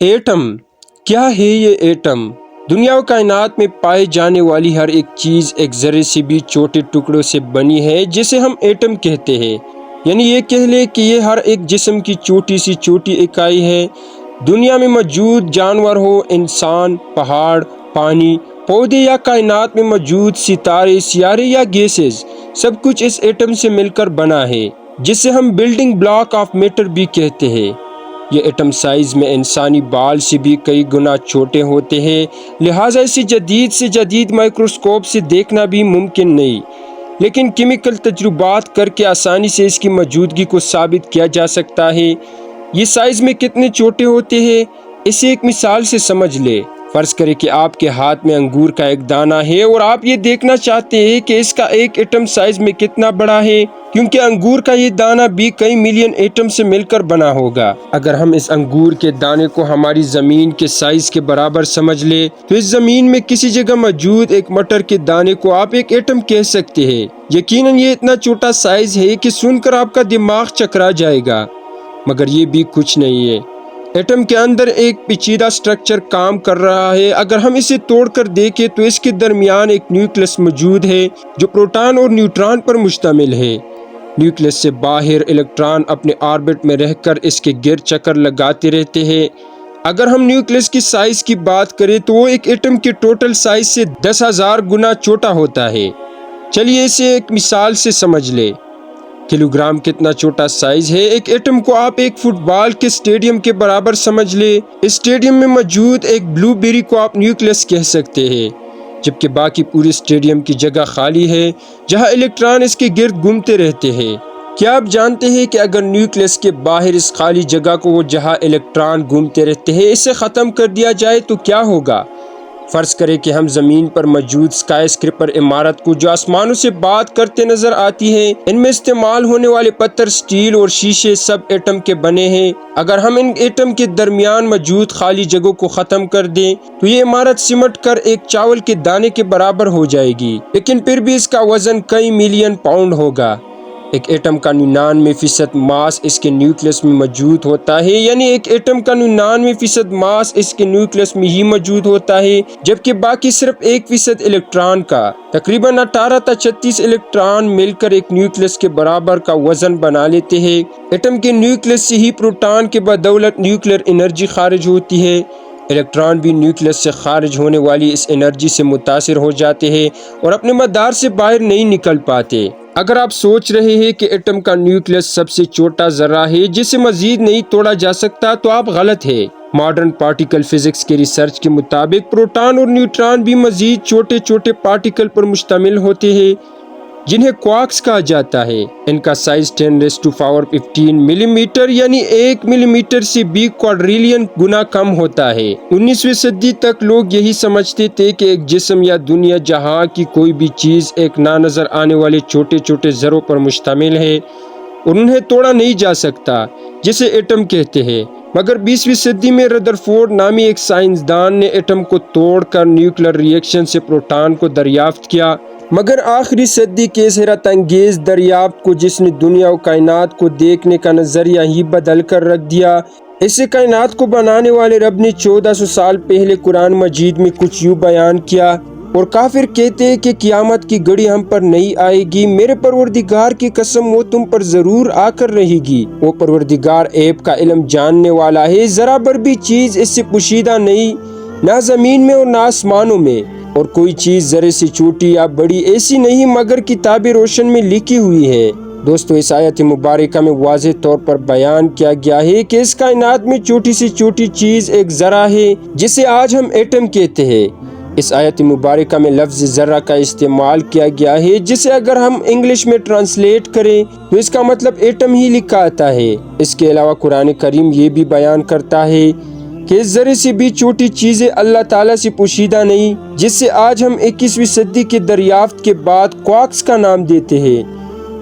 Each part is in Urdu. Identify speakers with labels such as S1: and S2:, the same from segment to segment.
S1: ایٹم کیا ہے؟ یہ ایٹم دنیا و کائنات میں پائے جانے والی ہر ایک چیز ایک ذرے سے بھی چھوٹے ٹکڑوں سے بنی ہے جسے ہم ایٹم کہتے ہیں۔ یعنی یہ کہہ لے کہ یہ ہر ایک جسم کی چھوٹی سی چھوٹی اکائی ہے۔ دنیا میں موجود جانور ہو، انسان، پہاڑ، پانی، پودے یا کائنات میں موجود ستارے، سیارے یا گیسز، سب کچھ اس ایٹم سے مل کر بنا ہے، جسے ہم بلڈنگ بلاک آف میٹر بھی کہتے ہیں۔ یہ ایٹم سائز میں انسانی بال سے بھی کئی گنا چھوٹے ہوتے ہیں، لہٰذا اسے جدید سے جدید مائکروسکوپ سے دیکھنا بھی ممکن نہیں، لیکن کیمیکل تجربات کر کے آسانی سے اس کی موجودگی کو ثابت کیا جا سکتا ہے۔ یہ سائز میں کتنے چھوٹے ہوتے ہیں، اسے ایک مثال سے سمجھ لے۔ فرض کرے کہ آپ کے ہاتھ میں انگور کا ایک دانہ ہے اور آپ یہ دیکھنا چاہتے ہیں کہ اس کا ایک ایٹم سائز میں کتنا بڑا ہے، کیونکہ انگور کا یہ دانہ بھی کئی ملین ایٹم سے مل کر بنا ہوگا۔ اگر ہم اس انگور کے دانے کو ہماری زمین کے سائز کے برابر سمجھ لے تو اس زمین میں کسی جگہ موجود ایک مٹر کے دانے کو آپ ایک ایٹم کہہ سکتے ہیں۔ یقیناً یہ اتنا چھوٹا سائز ہے کہ سن کر آپ کا دماغ چکرا جائے گا، مگر یہ بھی کچھ نہیں ہے۔ ایٹم کے اندر ایک پیچیدہ سٹرکچر کام کر رہا ہے۔ اگر ہم اسے توڑ کر دیکھیں تو اس کے درمیان ایک نیوکلس موجود ہے جو پروٹون اور نیوٹران پر مشتمل ہے۔ نیوکلس سے باہر الیکٹران اپنے آربٹ میں رہ کر اس کے گرد چکر لگاتے رہتے ہیں۔ اگر ہم نیوکلس کی سائز کی بات کریں تو وہ ایک ایٹم کے ٹوٹل سائز سے 10,000 گنا چھوٹا ہوتا ہے۔ چلیے اسے ایک مثال سے سمجھ لے۔ کلو گرام کتنا چھوٹا سائز ہے۔ ایک ایٹم کو آپ ایک فٹ بال کے اسٹیڈیم کے برابر سمجھ لے۔ اس اسٹیڈیم میں موجود ایک بلو بیری کو آپ نیوکلس کہہ سکتے ہیں، جبکہ باقی پورے اسٹیڈیم کی جگہ خالی ہے جہاں الیکٹران اس کے گرد گھومتے رہتے ہیں۔ کیا آپ جانتے ہیں کہ اگر نیوکلس کے باہر اس خالی جگہ کو وہ جہاں الیکٹران گھومتے رہتے ہیں اسے ختم کر دیا جائے تو کیا ہوگا؟ فرض کریں کہ ہم زمین پر موجود اسکائی اسکریپر عمارت کو جو آسمانوں سے بات کرتے نظر آتی ہے، ان میں استعمال ہونے والے پتھر، سٹیل اور شیشے سب ایٹم کے بنے ہیں۔ اگر ہم ان ایٹم کے درمیان موجود خالی جگہوں کو ختم کر دیں تو یہ عمارت سمٹ کر ایک چاول کے دانے کے برابر ہو جائے گی، لیکن پھر بھی اس کا وزن کئی ملین پاؤنڈ ہوگا۔ ایک ایٹم کا 99% ماس اس کے نیوکلس میں موجود ہوتا ہے، یعنی ایک ایٹم کا 99% ماس اس کے نیوکلس میں ہی موجود ہوتا ہے، جبکہ باقی صرف 1% الیکٹران کا۔ تقریباً 18 تا 36 الیکٹران مل کر ایک نیوکلس کے برابر کا وزن بنا لیتے ہیں۔ ایٹم کے نیوکلس سے ہی پروٹون کے بدولت نیوکلیئر انرجی خارج ہوتی ہے۔ الیکٹران بھی نیوکلس سے خارج ہونے والی اس انرجی سے متاثر ہو جاتے ہیں اور اپنے مدار سے باہر نہیں نکل پاتے۔ اگر آپ سوچ رہے ہیں کہ ایٹم کا نیوکلس سب سے چھوٹا ذرہ ہے جسے مزید نہیں توڑا جا سکتا تو آپ غلط ہے۔ ماڈرن پارٹیکل فزکس کے ریسرچ کے مطابق پروٹون اور نیوٹران بھی مزید چھوٹے چھوٹے پارٹیکل پر مشتمل ہوتے ہیں جنہیں کوارکس کہا جاتا ہے۔ ان کا سائز 10⁻15 ملی میٹر یعنی 1 ملی میٹر سے بھی کوادریلین گنا کم ہوتا ہے۔ 19ویں صدی تک لوگ یہی سمجھتے تھے کہ ایک جسم یا دنیا جہاں کی کوئی بھی چیز ایک نہ نظر آنے والے چھوٹے چھوٹے ذروں پر مشتمل ہے اور انہیں توڑا نہیں جا سکتا، جسے ایٹم کہتے ہیں۔ مگر 20ویں صدی میں ردرفورڈ نامی ایک سائنسدان نے ایٹم کو توڑ کر نیوکلیئر ری ایکشن سے پروٹون کو دریافت کیا۔ مگر آخری صدی کے اس حیرت انگیز دریافت کو، جس نے دنیا و کائنات کو دیکھنے کا نظریہ ہی بدل کر رکھ دیا، اسے کائنات کو بنانے والے رب نے 1400 سال پہلے قرآن مجید میں کچھ یوں بیان کیا۔ اور کافر کہتے ہیں کہ قیامت کی گھڑی ہم پر نہیں آئے گی، میرے پروردگار کی قسم وہ تم پر ضرور آ کر رہے گی۔ وہ پروردگار عیب کا علم جاننے والا ہے، ذرا بھر بھی چیز اس سے پوشیدہ نہیں، نہ زمین میں اور نہ آسمانوں میں، اور کوئی چیز ذرے سے چھوٹی یا بڑی ایسی نہیں مگر کتاب روشن میں لکھی ہوئی ہے۔ دوستو، اس آیت مبارکہ میں واضح طور پر بیان کیا گیا ہے کہ اس کائنات میں چھوٹی سے چھوٹی چیز ایک ذرہ ہے جسے آج ہم ایٹم کہتے ہیں۔ اس آیت مبارکہ میں لفظ ذرہ کا استعمال کیا گیا ہے، جسے اگر ہم انگلش میں ٹرانسلیٹ کریں تو اس کا مطلب ایٹم ہی لکھا آتا ہے۔ اس کے علاوہ قرآن کریم یہ بھی بیان کرتا ہے کہ اس ذرے سے بھی چھوٹی چیزیں اللہ تعالیٰ سے پوشیدہ نہیں، جس سے آج ہم 21ویں صدی کے دریافت کے بعد کوارکس کا نام دیتے ہیں۔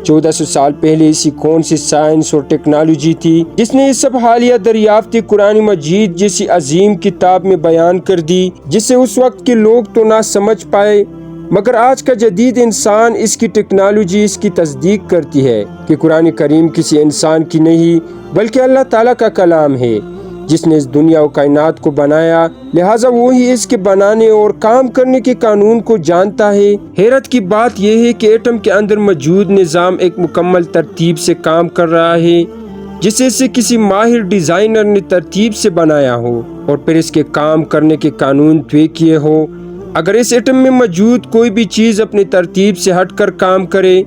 S1: 1400 سال پہلے ایسی کون سی سائنس اور ٹیکنالوجی تھی جس نے یہ سب حالیہ دریافتیں قرآن مجید جیسی عظیم کتاب میں بیان کر دی، جسے اس وقت کے لوگ تو نہ سمجھ پائے، مگر آج کا جدید انسان اس کی ٹیکنالوجی اس کی تصدیق کرتی ہے کہ قرآن کریم کسی انسان کی نہیں بلکہ اللہ تعالیٰ کا کلام ہے، جس نے اس دنیا و کائنات کو بنایا، لہٰذا وہی اس کے بنانے اور کام کرنے کے قانون کو جانتا ہے۔ حیرت کی بات یہ ہے کہ ایٹم کے اندر موجود نظام ایک مکمل ترتیب سے کام کر رہا ہے، جسے سے کسی ماہر ڈیزائنر نے ترتیب سے بنایا ہو اور پھر اس کے کام کرنے کے قانون طے کیے ہو۔ اگر اس ایٹم میں موجود کوئی بھی چیز اپنی ترتیب سے ہٹ کر کام کرے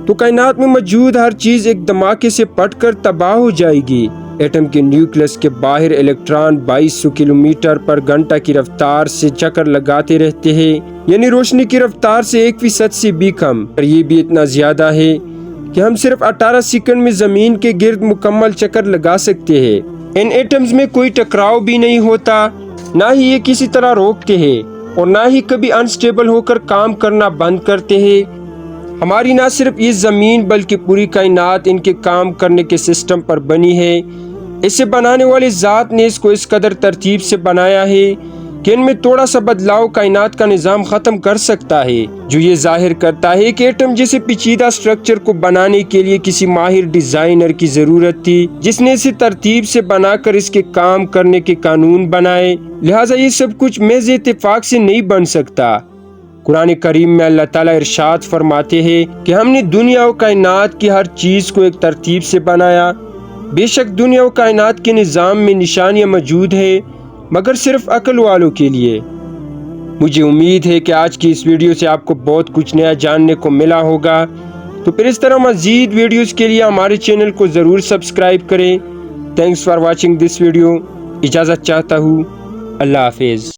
S1: تو کائنات میں موجود ہر چیز ایک دھماکے سے پھٹ کر تباہ ہو جائے گی۔ ایٹم کے نیوکلس کے باہر الیکٹران 2200 کلومیٹر پر گھنٹہ کی رفتار سے چکر لگاتے رہتے ہیں، یعنی روشنی کی رفتار سے 1% سے بھی کم۔ اور یہ بھی اتنا زیادہ ہے کہ ہم صرف 18 سیکنڈ میں زمین کے گرد مکمل چکر لگا سکتے ہیں۔ ان ایٹمز میں کوئی ٹکراؤ بھی نہیں ہوتا، نہ ہی یہ کسی طرح روکتے ہیں اور نہ ہی کبھی انسٹیبل ہو کر کام کرنا بند کرتے ہیں۔ ہماری نہ صرف یہ زمین بلکہ پوری کائنات ان کے کام کرنے کے سسٹم پر بنی ہے۔ اسے بنانے والے ذات نے اس کو اس قدر ترتیب سے بنایا ہے کہ ان میں تھوڑا سا بدلاؤ کائنات کا نظام ختم کر سکتا ہے، جو یہ ظاہر کرتا ہے کہ ایٹم جیسے پیچیدہ سٹرکچر کو بنانے کے لیے کسی ماہر ڈیزائنر کی ضرورت تھی، جس نے اسے ترتیب سے بنا کر اس کے کام کرنے کے قانون بنائے۔ لہٰذا یہ سب کچھ محض اتفاق سے نہیں بن سکتا۔ قرآن کریم میں اللہ تعالیٰ ارشاد فرماتے ہیں کہ ہم نے دنیا و کائنات کی ہر چیز کو ایک ترتیب سے بنایا۔ بے شک دنیا و کائنات کے نظام میں نشانیاں موجود ہیں، مگر صرف عقل والوں کے لیے۔ مجھے امید ہے کہ آج کی اس ویڈیو سے آپ کو بہت کچھ نیا جاننے کو ملا ہوگا، تو پھر اس طرح مزید ویڈیوز کے لیے ہمارے چینل کو ضرور سبسکرائب کریں۔ Thanks for watching this video. اجازت چاہتا ہوں۔ اللہ حافظ۔